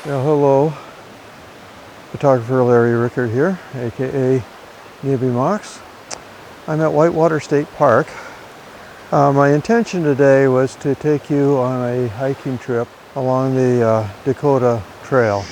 Well, hello, photographer Larry Rickard here, aka Navy Mox. I'm at Whitewater State Park. My intention today was to take you on a hiking trip along the Dakota Trail.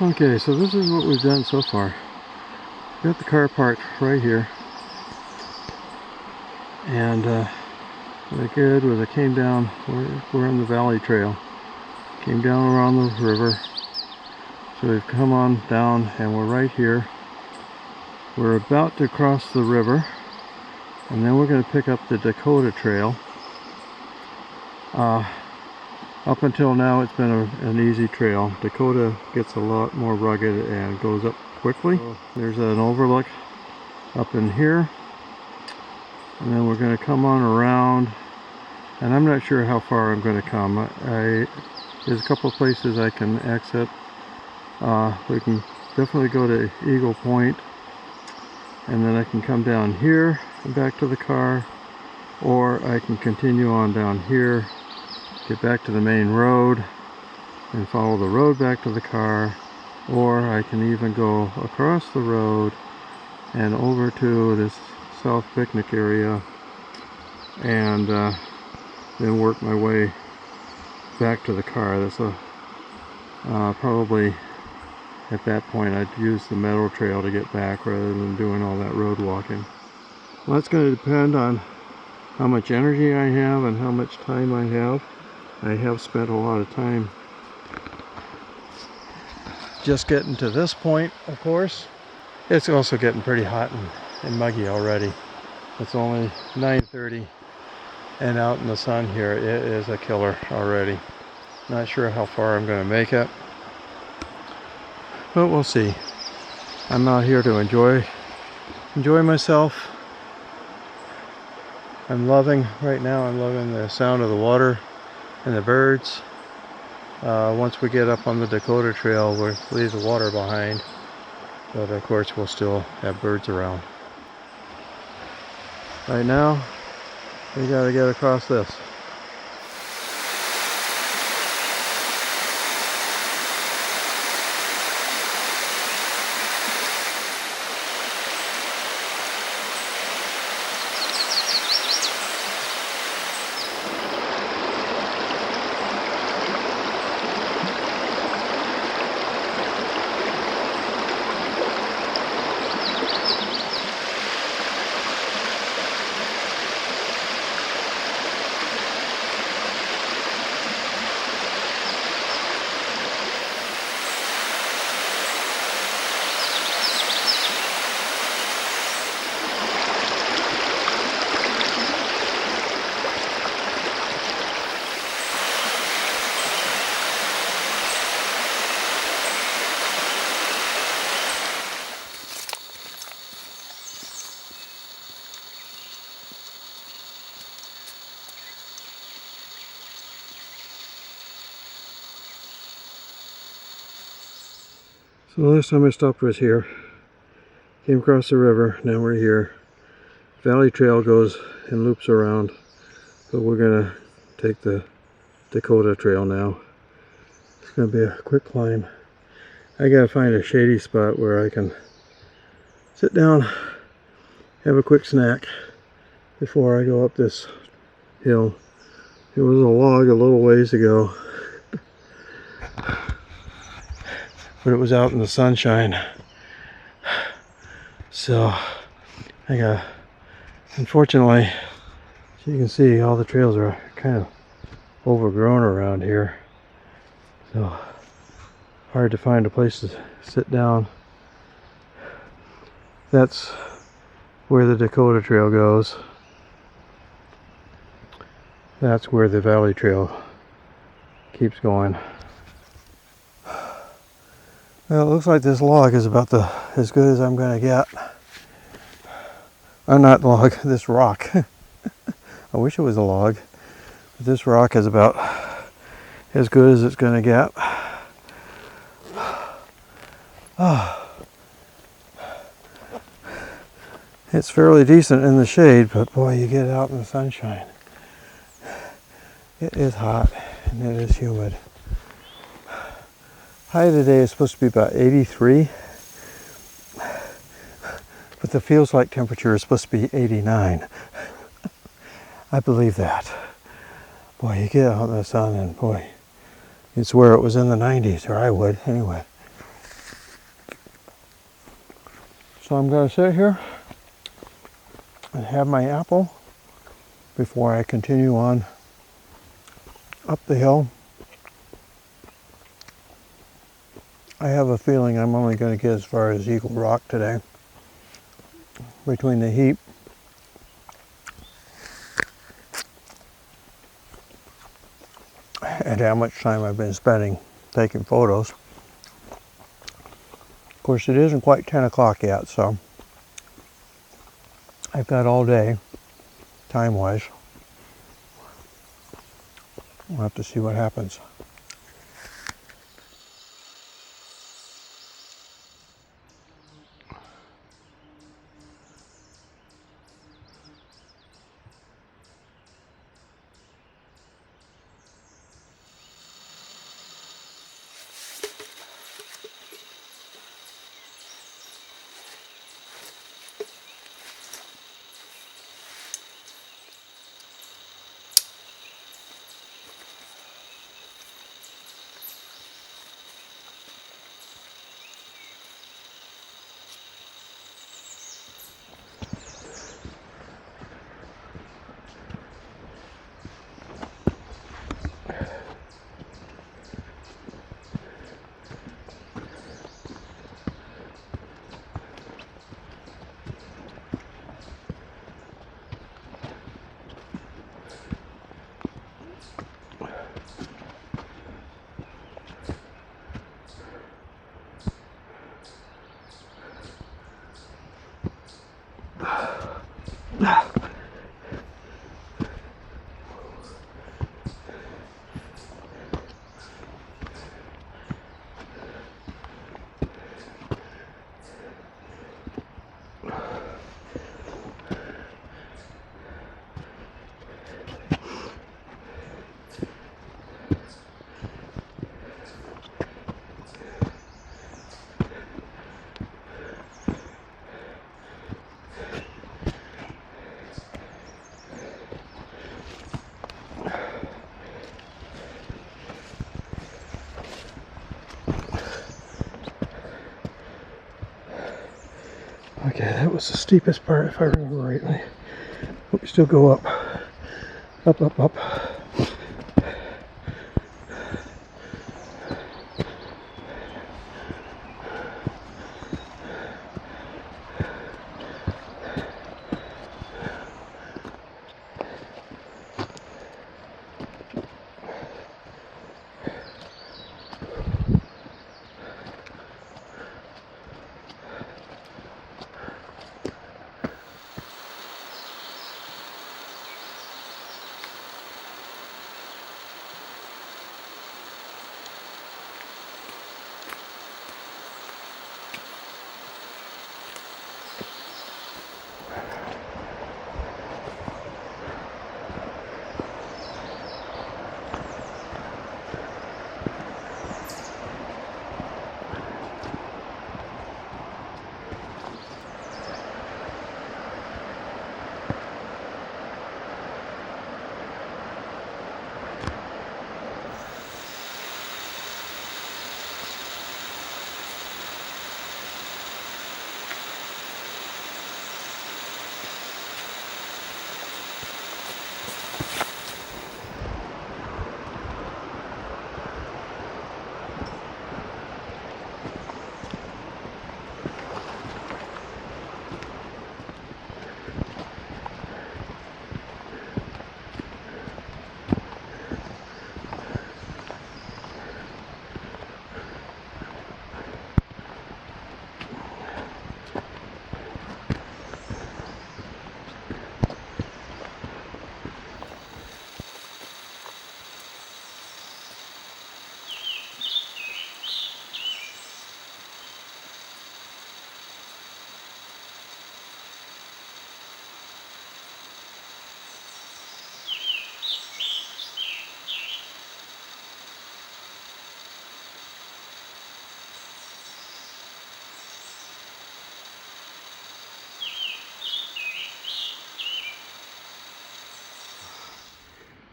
Okay, so this is what we've done so far. Got the car parked right here, and what I did was I came down. We're on the valley trail. Came down around the river, so we've come on down, and we're right here. We're about to cross the river, and then we're going to pick up the Dakota Trail. Up until now, it's been an easy trail. Dakota gets a lot more rugged and goes up quickly. So there's an overlook up in here, and then we're going to come on around, and I'm not sure how far I'm going to come. There's a couple of places I can exit. We can definitely go to Eagle Point, and then I can come down here and back to the car, or I can continue on down here, get back to the main road and follow the road back to the car, or I can even go across the road and over to this south picnic area and then work my way back to the car. That's probably at that point I'd use the meadow trail to get back rather than doing all that road walking. Well, that's going to depend on how much energy I have and how much time I have. I have spent a lot of time just getting to this point, of course. It's also getting pretty hot and muggy already. It's only 9:30 and out in the sun here, it is a killer already. Not sure how far I'm going to make it, but we'll see. I'm out here to enjoy myself. Right now I'm loving the sound of the water and the birds. Once we get up on the Dakota Trail, we'll leave the water behind, but of course we'll still have birds around. Right now, we gotta get across this. So the last time I stopped was here. Came across the river, now we're here. Valley Trail goes and loops around, but we're gonna take the Dakota Trail now. It's gonna be a quick climb. I gotta find a shady spot where I can sit down, have a quick snack before I go up this hill. It was a log a little ways ago, but it was out in the sunshine. So I got, unfortunately, as you can see, all the trails are kind of overgrown around here. So hard to find a place to sit down. That's where the Dakota Trail goes. That's where the Valley Trail keeps going. Well, it looks like this log is about as good as I'm going to get. Not log, this rock. I wish it was a log. But this rock is about as good as it's going to get. It's fairly decent in the shade, but boy, you get out in the sunshine. It is hot and it is humid. High today is supposed to be about 83, but the feels like temperature is supposed to be 89. I believe that. Boy, you get out in the sun and boy, you'd swear it was in the 90s, or I would anyway. So I'm going to sit here and have my apple before I continue on up the hill. I have a feeling I'm only going to get as far as Eagle Rock today. Between the heat and how much time I've been spending taking photos. Of course, it isn't quite 10 o'clock yet, so I've got all day, time-wise. We'll have to see what happens. Okay, that was the steepest part if I remember rightly. But we still go up, up, up, up.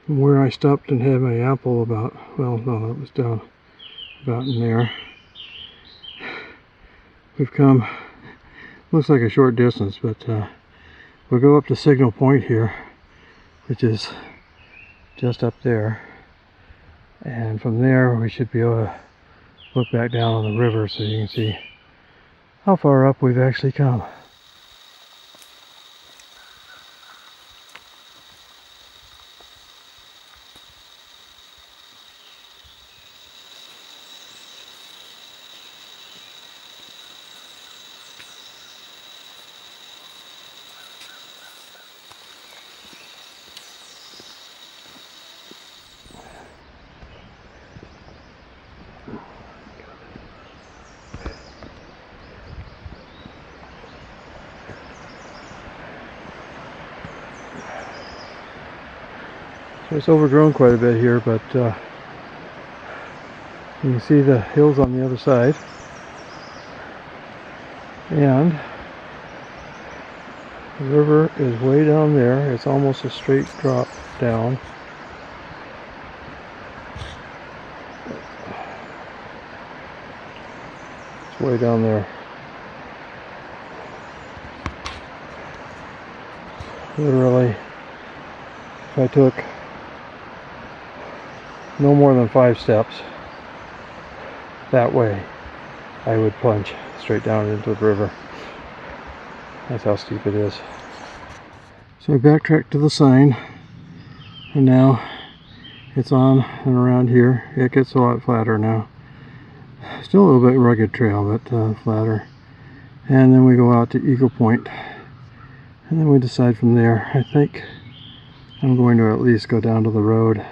From where I stopped and had my apple about, well, no, it was down about in there. We've come, looks like a short distance, but we'll go up to Signal Point here, which is just up there. And from there we should be able to look back down on the river so you can see how far up we've actually come. So it's overgrown quite a bit here, but you can see the hills on the other side. And the river is way down there. It's almost a straight drop down. It's way down there. Literally, if I took no more than 5 steps that way, I would plunge straight down into the river. That's how steep it is. So I backtracked to the sign, and now it's on and around here. It gets a lot flatter now. Still a little bit rugged trail, but flatter. And then we go out to Eagle Point, and then we decide from there. I think I'm going to at least go down to the road,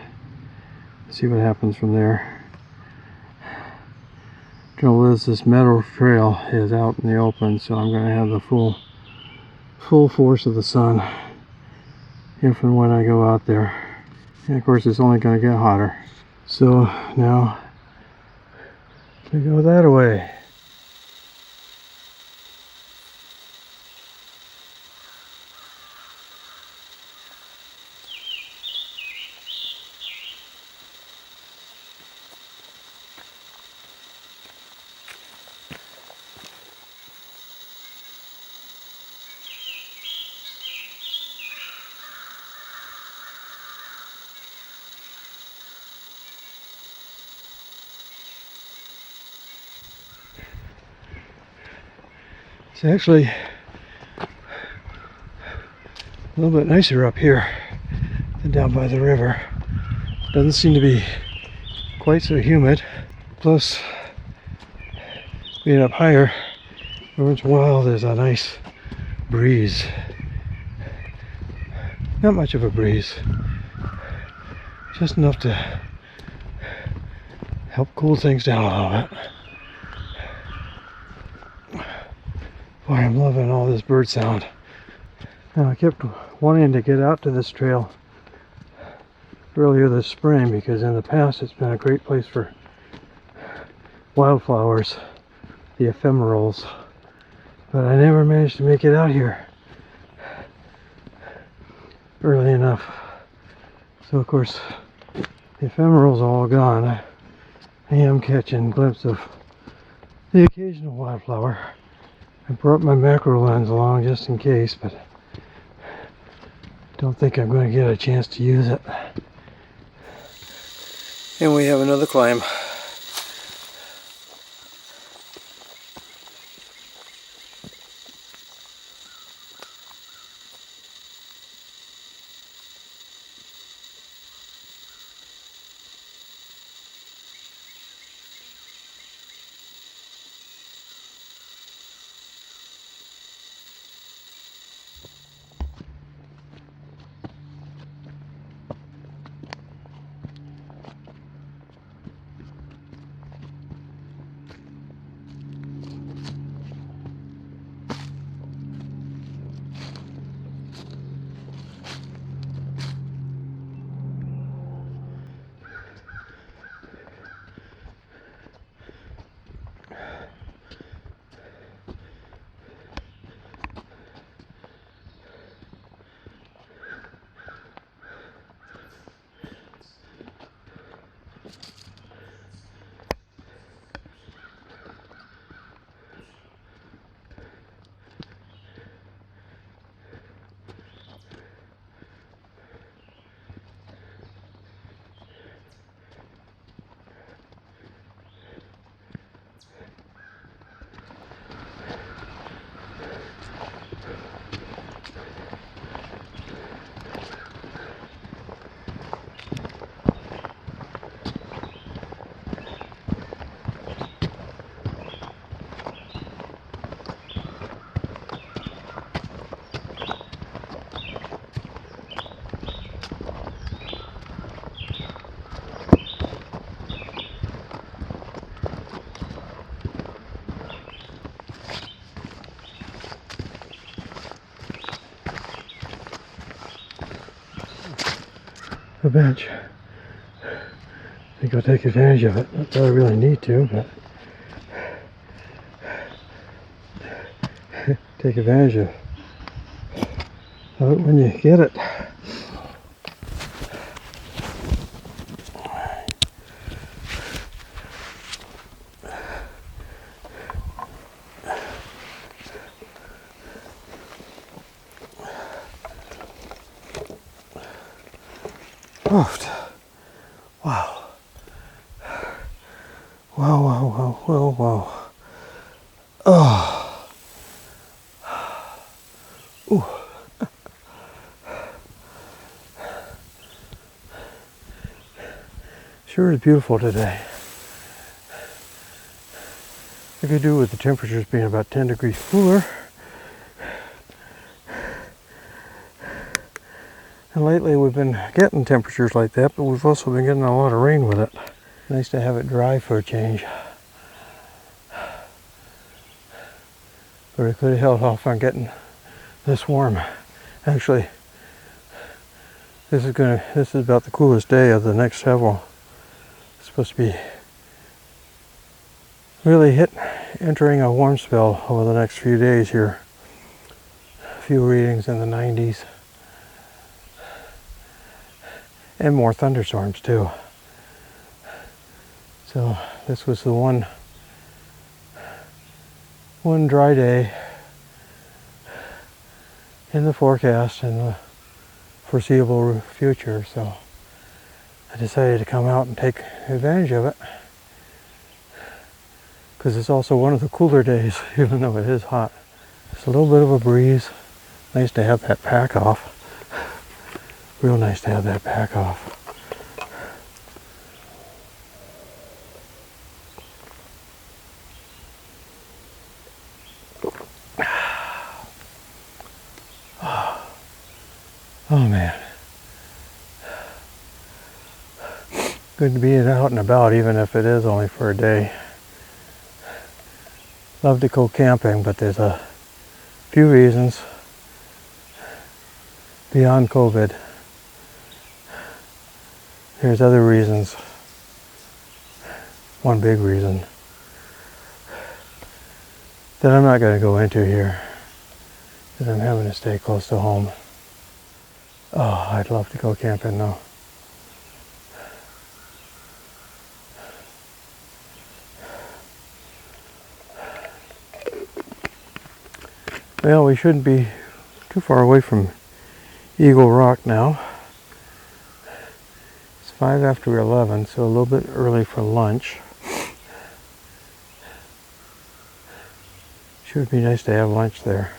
see what happens from there. Trouble is, this meadow trail is out in the open, so I'm going to have the full force of the sun if and when I go out there. And of course, it's only going to get hotter. So now we go that way. It's actually a little bit nicer up here than down by the river. Doesn't seem to be quite so humid. Plus, being up higher, every once in a while there's a nice breeze. Not much of a breeze, just enough to help cool things down a little bit. Boy, I'm loving all this bird sound. Now, I kept wanting to get out to this trail earlier this spring because in the past it's been a great place for wildflowers, the ephemerals, but I never managed to make it out here early enough. So of course the ephemerals are all gone. I am catching a glimpse of the occasional wildflower. I brought my macro lens along just in case, but don't think I'm going to get a chance to use it. And we have another climb. bench. I think I'll take advantage of it. Not that I really need to, but take advantage of it when you get it. Oofed. Wow. Wow, wow, wow, wow, wow. Oh. Ooh. Sure is beautiful today. I could do with the temperatures being about 10 degrees cooler. And lately we've been getting temperatures like that, but we've also been getting a lot of rain with it. Nice to have it dry for a change. But I could have held off on getting this warm. Actually, this is about the coolest day of the next several. It's supposed to be really entering a warm spell over the next few days here. A few readings in the 90s. And more thunderstorms too. So this was the one dry day in the forecast in the foreseeable future. So I decided to come out and take advantage of it. Because it's also one of the cooler days, even though it is hot. It's a little bit of a breeze. Nice to have that pack off. Real nice to have that pack off. Oh man. Good to be out and about, even if it is only for a day. Love to go camping, but there's a few reasons beyond COVID. There's other reasons. One big reason that I'm not going to go into here, because I'm having to stay close to home. Oh, I'd love to go camping though. Well, we shouldn't be too far away from Eagle Rock now. It's 5 after 11, so a little bit early for lunch. Should be nice to have lunch there.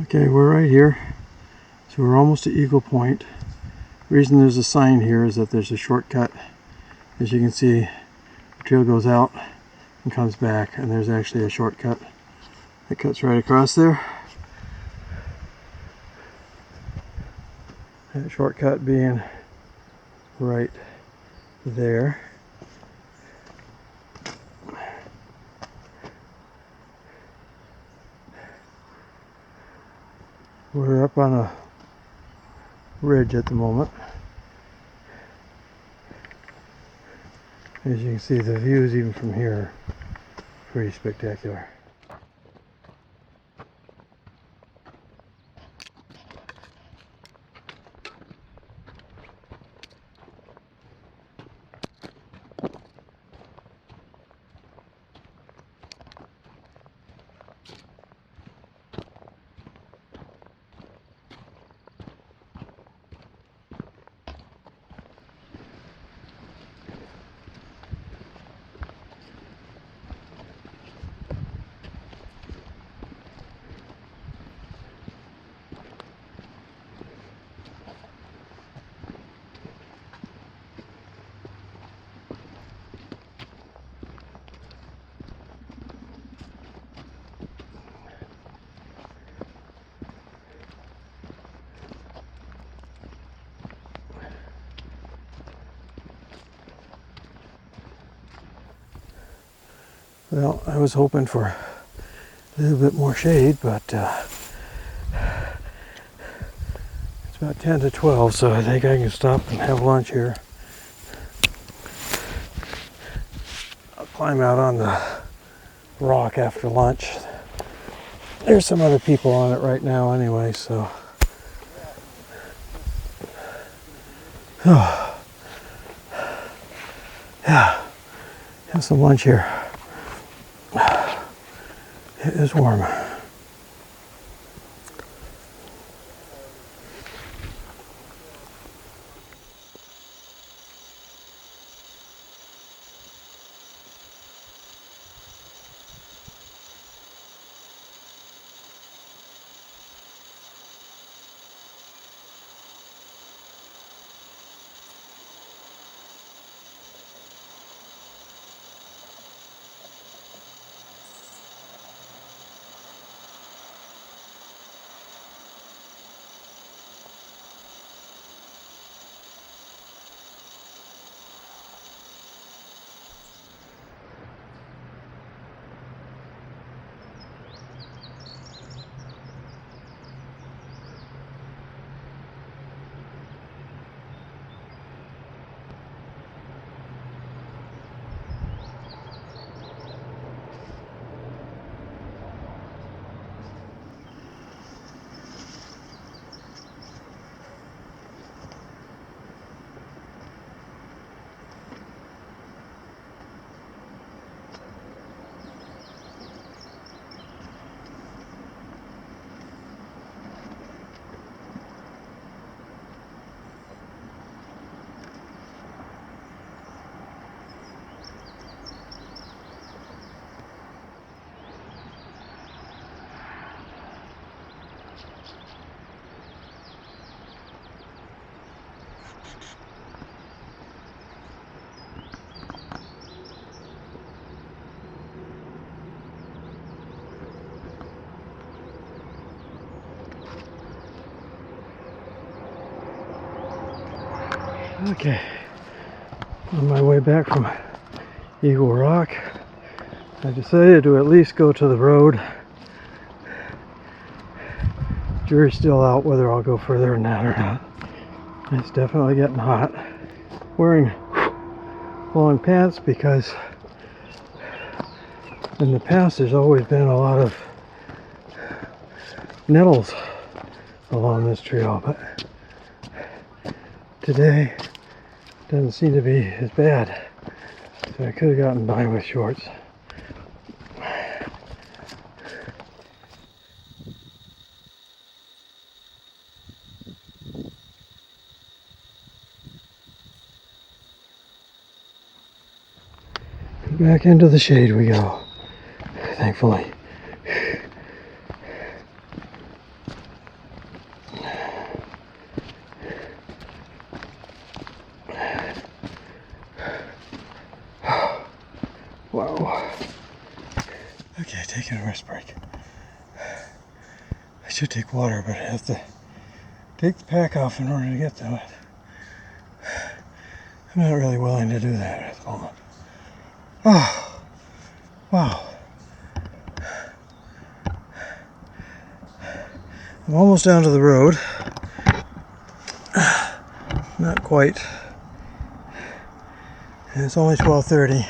Okay, we're right here. So we're almost to Eagle Point. The reason there's a sign here is that there's a shortcut. As you can see, the trail goes out and comes back, and there's actually a shortcut that cuts right across there. That shortcut being right there. We're up on a ridge at the moment. As you can see, the views even from here are pretty spectacular. Well, I was hoping for a little bit more shade, but it's about 10 to 12, so I think I can stop and have lunch here. I'll climb out on the rock after lunch. There's some other people on it right now anyway, so. Oh. Yeah, have some lunch here. It is warm. Okay, on my way back from Eagle Rock, I decided to at least go to the road. Jury's still out whether I'll go further than that or not. It's definitely getting hot. Wearing long pants because in the past there's always been a lot of nettles along this trail, but today doesn't seem to be as bad. So I could have gotten by with shorts. Back into the shade we go, thankfully. Wow. Okay, taking a rest break. I should take water, but I have to take the pack off in order to get to it. I'm not really willing to do that at the moment. Oh, wow. I'm almost down to the road. Not quite. And it's only 12:30.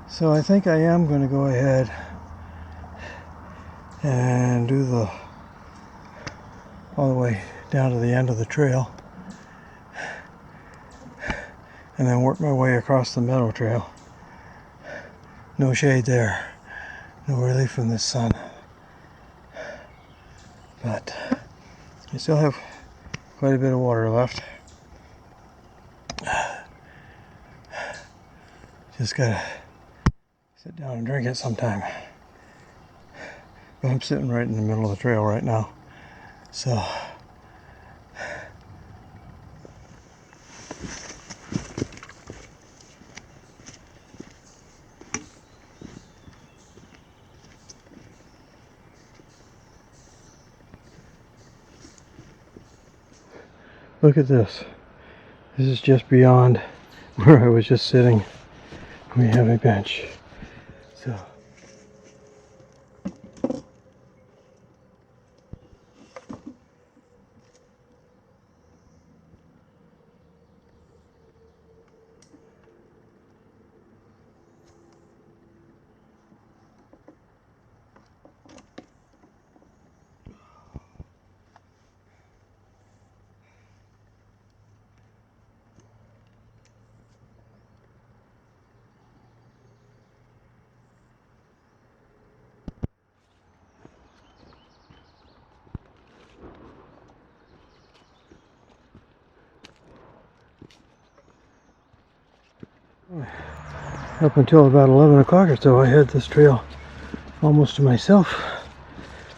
So I think I am going to go ahead and do all the way down to the end of the trail. And then work my way across the meadow trail. No shade there. No relief from the sun. But I still have quite a bit of water left. Just gotta sit down and drink it sometime. But I'm sitting right in the middle of the trail right now. So look at this. This is just beyond where I was just sitting. We have a bench. So up until about 11 o'clock or so, I had this trail almost to myself.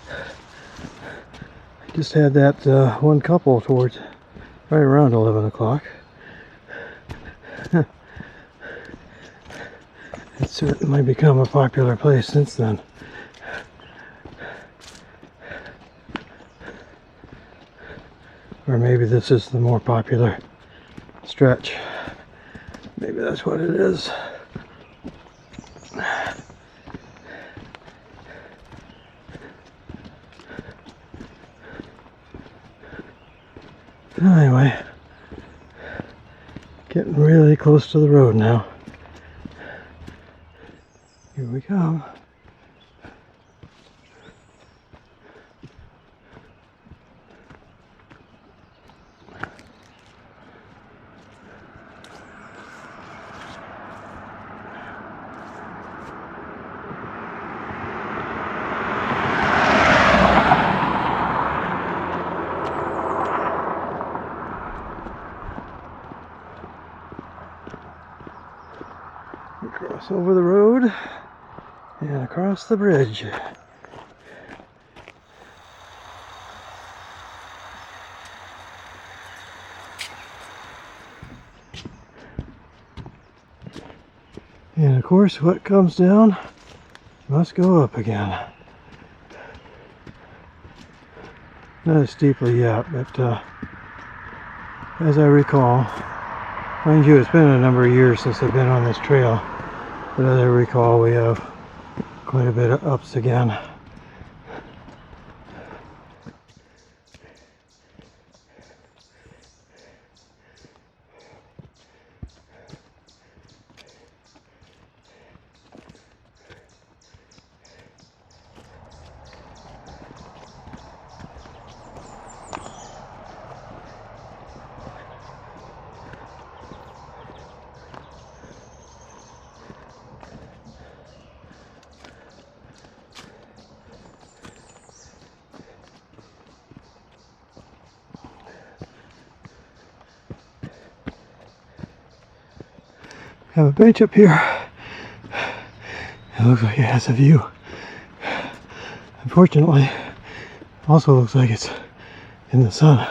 I just had that one couple towards right around 11 o'clock. It's certainly become a popular place since then. Or maybe this is the more popular stretch. Maybe that's what it is. Anyway, getting really close to the road now. Here we come. Cross over the road and across the bridge. And of course, what comes down must go up again. Not as steeply yet, but as I recall, mind you, it's been a number of years since I've been on this trail. But as I recall, we have quite a bit of ups again. Have a bench up here. It looks like it has a view. Unfortunately, also looks like it's in the sun.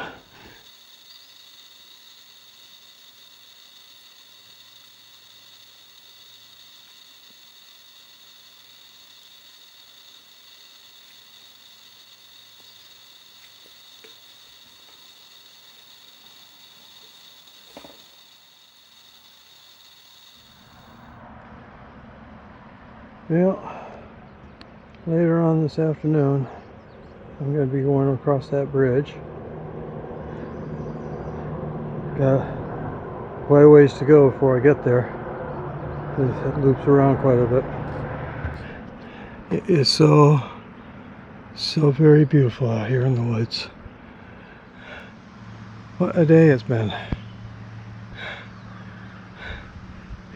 Well, later on this afternoon, I'm going to be going across that bridge. Got quite a ways to go before I get there. It loops around quite a bit. It is so very beautiful out here in the woods. What a day it's been.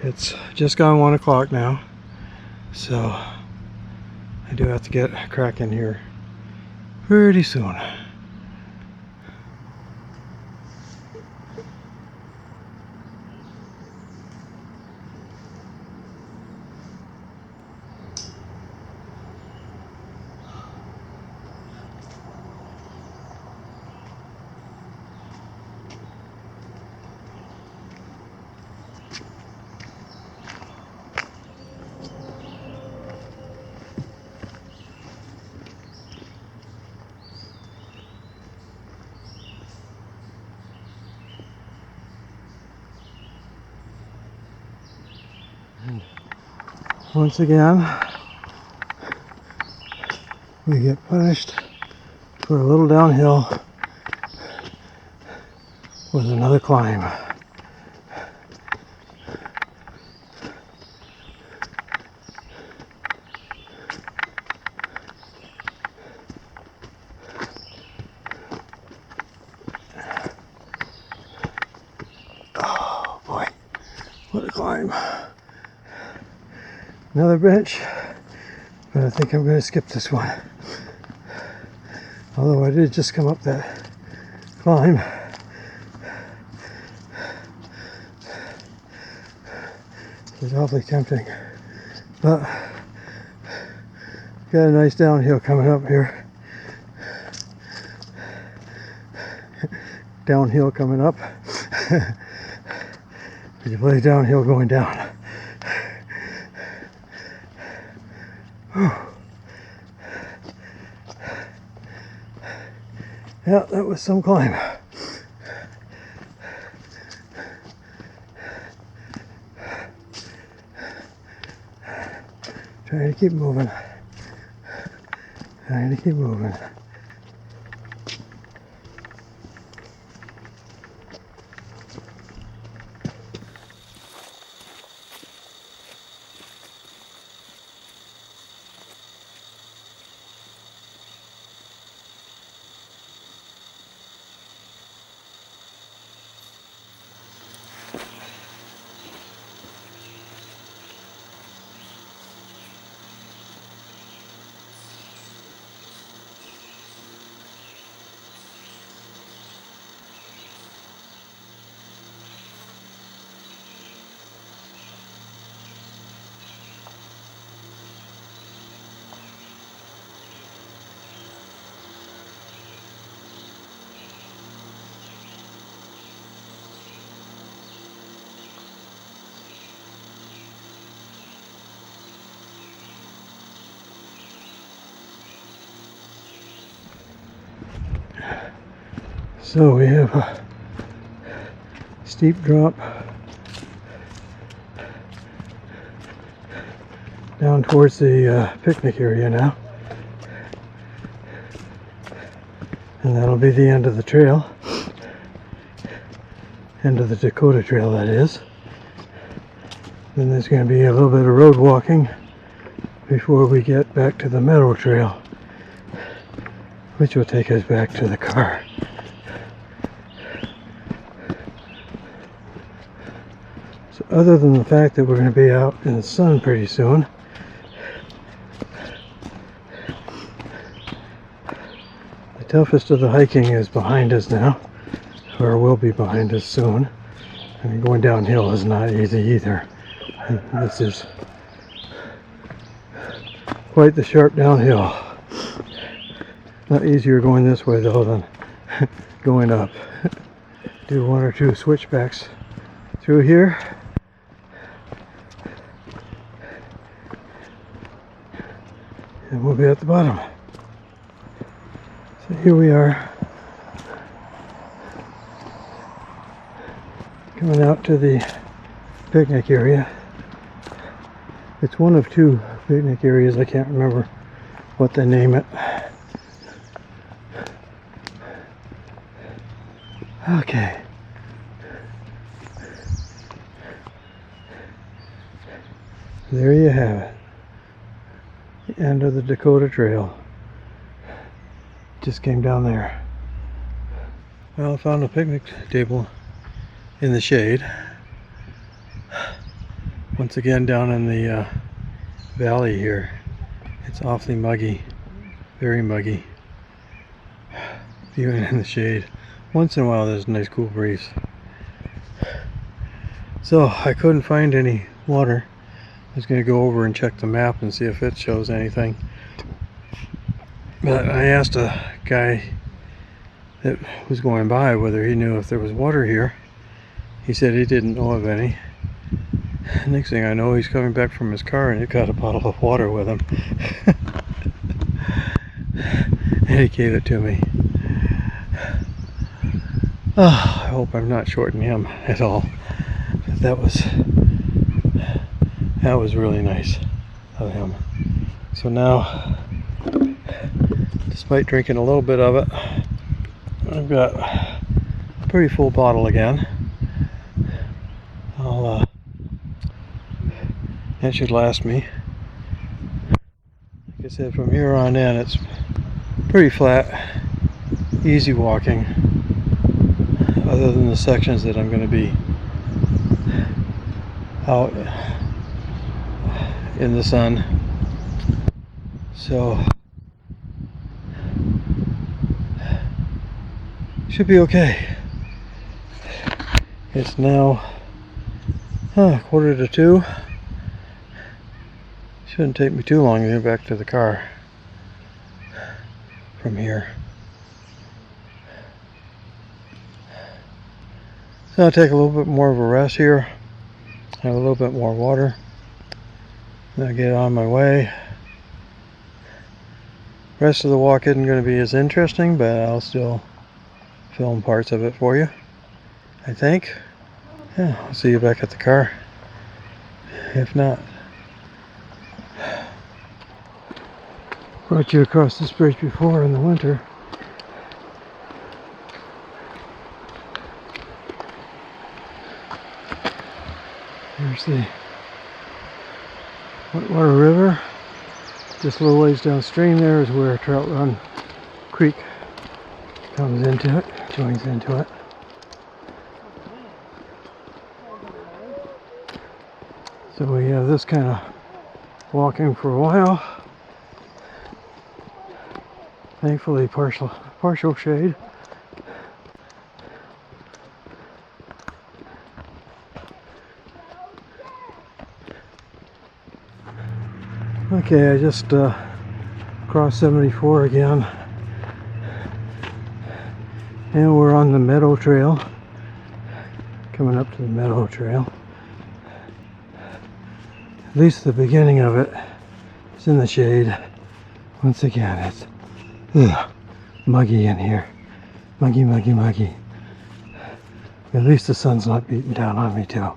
It's just gone 1 o'clock now, so I do have to get cracking here pretty soon. And once again, we get punished for a little downhill with another climb. Oh boy, what a climb. Another bench, but I think I'm going to skip this one. Although I did just come up that climb. It's awfully tempting, but got a nice downhill coming up here. Downhill coming up. But you play downhill going down. Yeah, that was some climb. Trying to keep moving. Trying to keep moving. So we have a steep drop down towards the picnic area now, and that'll be the end of the trail, end of the Dakota Trail that is. Then there's going to be a little bit of road walking before we get back to the meadow trail, which will take us back to the car. So other than the fact that we're going to be out in the sun pretty soon, the toughest of the hiking is behind us now, or will be behind us soon. I mean, going downhill is not easy either. This is quite the sharp downhill. Not easier going this way though than going up. Do one or two switchbacks through here. And we'll be at the bottom. So here we are, coming out to the picnic area. It's one of two picnic areas. I can't remember what they name it. Okay. There you have it. The end of the Dakota Trail. Just came down there. Well, I found a picnic table in the shade. Once again down in the valley here. It's awfully muggy. Very muggy. Even in the shade. Once in a while there's a nice cool breeze. So I couldn't find any water. I was going to go over and check the map and see if it shows anything. But I asked a guy that was going by whether he knew if there was water here. He said he didn't know of any. Next thing I know, he's coming back from his car and he got a bottle of water with him. And he gave it to me. Oh, I hope I'm not shorting him at all. But that was really nice of him. So now, despite drinking a little bit of it, I've got a pretty full bottle again. That should last me. Like I said, from here on in it's pretty flat, easy walking, other than the sections that I'm going to be out in the sun. So should be okay. It's now 1:45. Shouldn't take me too long to get back to the car from here. So I'll take a little bit more of a rest here, have a little bit more water, then I'll get on my way. Rest of the walk isn't going to be as interesting, but I'll still film parts of it for you, I think. Yeah, I'll see you back at the car. If not, brought you across this bridge before in the winter. There's the Whitewater River. Just a little ways downstream there is where Trout Run Creek comes into it, joins into it. So we have this kind of walking for a while. Thankfully partial shade. Okay, I just crossed 74 again, and we're on the Meadow Trail, coming up to the Meadow Trail. At least the beginning of it is in the shade. Once again, it's muggy in here. Muggy, muggy, muggy. At least the sun's not beating down on me too.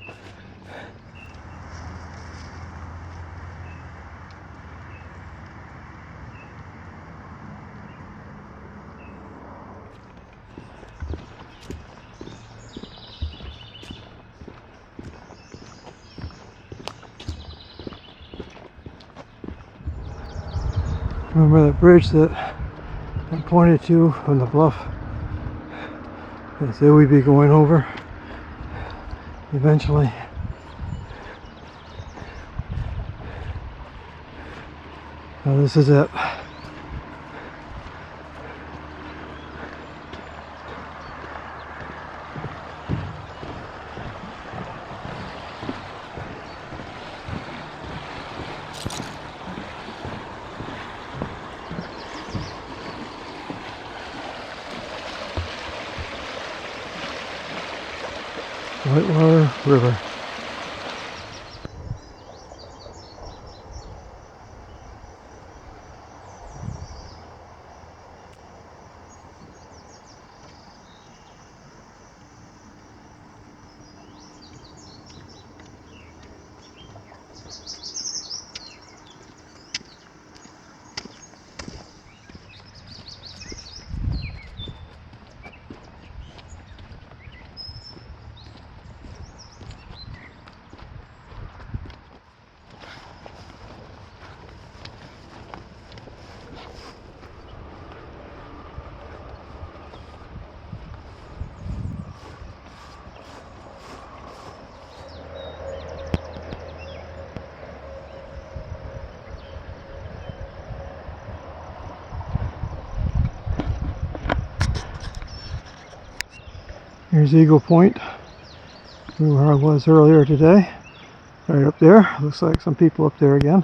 Remember that bridge that I pointed to from the bluff? I said we'd be going over eventually. Now this is it. Whitewater River. Here's Eagle Point, where I was earlier today. Right up there. Looks like some people up there again.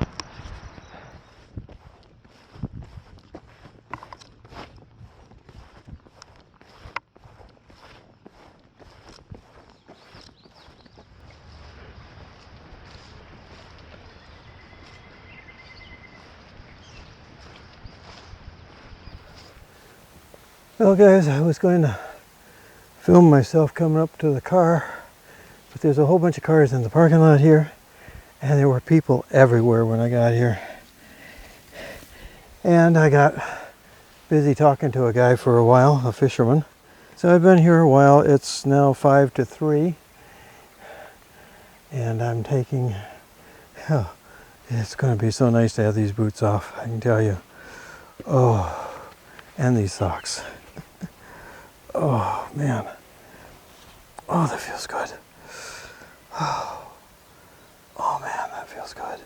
Well guys, I was going to film myself coming up to the car, but there's a whole bunch of cars in the parking lot here, and there were people everywhere when I got here. And I got busy talking to a guy for a while, a fisherman. So I've been here a while. It's now 5 to 3, and I'm taking, oh, it's going to be so nice to have these boots off, I can tell you. Oh, and these socks. Oh man. Oh, that feels good. Oh, oh man, that feels good.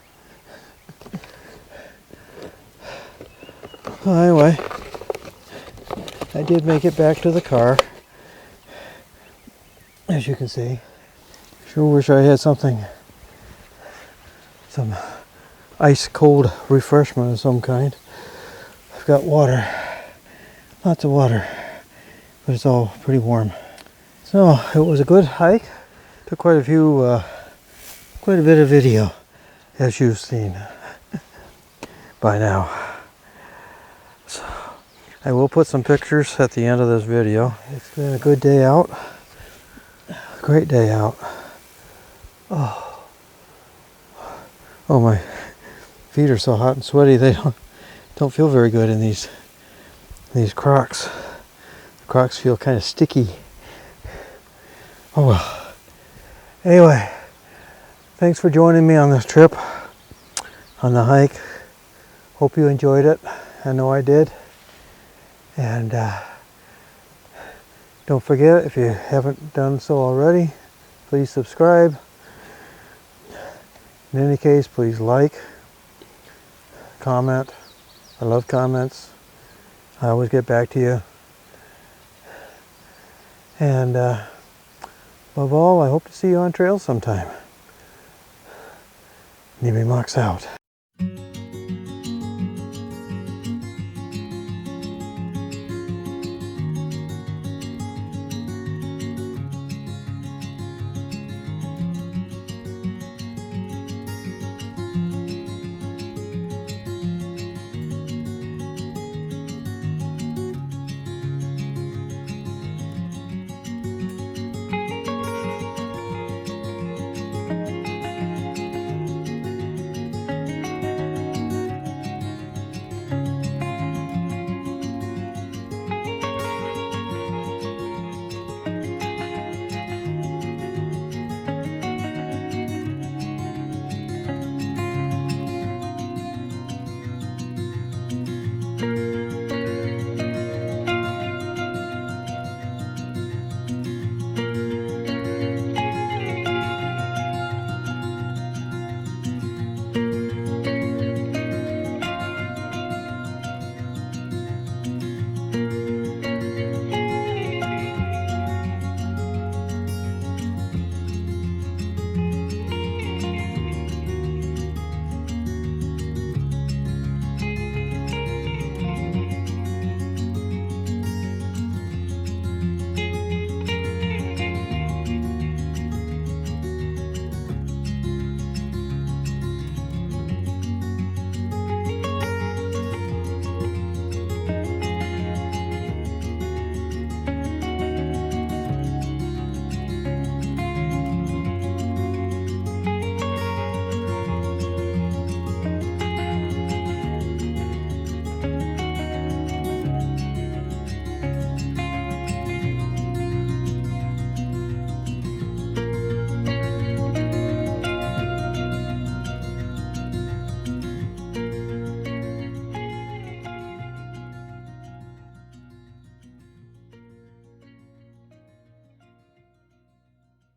Well, anyway, I did make it back to the car. As you can see, sure wish I had something, some ice cold refreshment of some kind. I've got water, lots of water, but it's all pretty warm. So it was a good hike. Took quite a bit of video, as you've seen by now. So I will put some pictures at the end of this video. It's been a good day out, a great day out. Oh, my feet are so hot and sweaty they don't feel very good in these Crocs. The Crocs feel kind of sticky. Oh well. Anyway, thanks for joining me on this trip, on the hike. Hope you enjoyed it. I know I did. And don't forget, if you haven't done so already, please subscribe. In any case, please like, comment. I love comments. I always get back to you. And above all, I hope to see you on trail sometime. Nimi Mox out.